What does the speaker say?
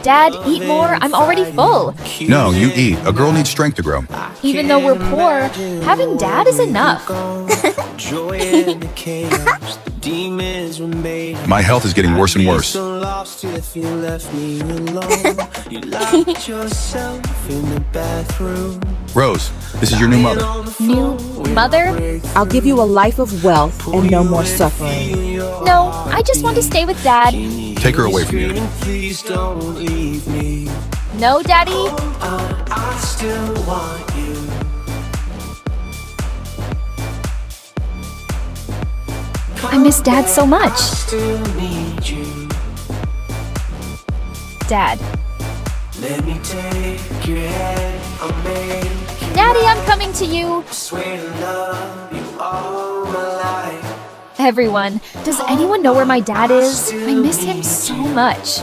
Dad, eat more. I'm already full. No, you eat. A girl needs strength to grow. Even though we're poor, having Dad is enough. My health is getting worse and worse. Rose, this is your new mother. New mother? I'll give you a life of wealth and no more suffering. No, I just want to stay with Dad. Take her away from you. No, Daddy? I miss Dad so much. Dad. Daddy, I'm coming to you. Everyone, does anyone know where my dad is? I miss him so much.